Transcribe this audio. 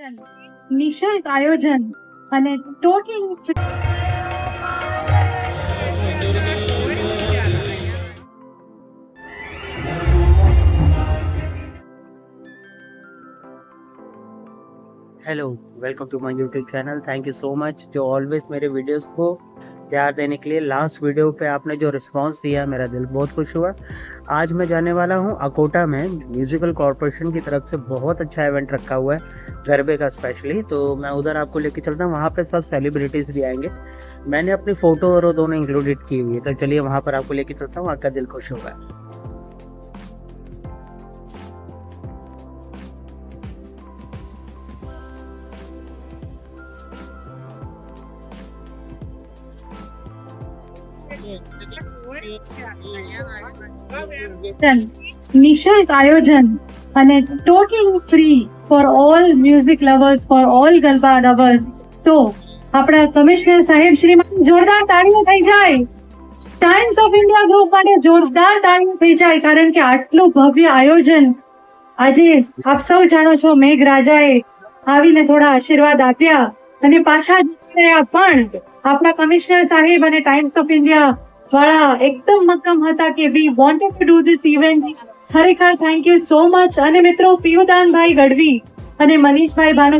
નિશુલ્ક આયોજન અને totally free. Hello, welcome to my YouTube channel. Thank you so much जो ऑलवेज मेरे वीडियोस को प्यार देने के लिए। लास्ट वीडियो पे आपने जो रिस्पांस दिया मेरा दिल बहुत खुश हुआ। आज मैं जाने वाला हूँ अकोटा में। म्यूजिकल कॉरपोरेशन की तरफ से बहुत अच्छा इवेंट रखा हुआ है गरबे का स्पेशली, तो मैं उधर आपको लेके चलता हूँ। वहाँ पे सब सेलिब्रिटीज़ भी आएंगे। मैंने अपनी फ़ोटो और वो दोनों इंक्लूडेड की हुई है, तो चलिए वहाँ पर आपको लेके चलता हूँ। आपका दिल खुश होगा। નિશુલ્ક આયોજન અને totally free for all music lovers, for all garba lovers. તો આપણા કમિશનર સાહેબ શ્રી માટે જોરદાર તાળીઓ થઈ જાય. ટાઈમ્સ ઓફ ઇન્ડિયા ગ્રુપ માટે જોરદાર તાળીઓ થઈ જાય, કારણ કે આટલું ભવ્ય આયોજન આજે આપ સૌ જાણો છો. મેઘરાજાએ આવીને થોડા આશીર્વાદ આપ્યા અને પાછા ગયા, પણ આપણા કમિશનર સાહેબ અને ટાઈમ્સ ઓફ ઇન્ડિયા વાળા એકદમ મક્કમ હતા કે we wanted to do this event. ખરેખર થેન્ક યુ સો મચ. અને મિત્રો, પિયુદાનભાઈ ગઢવી અને મનીષભાઈ ભાનુ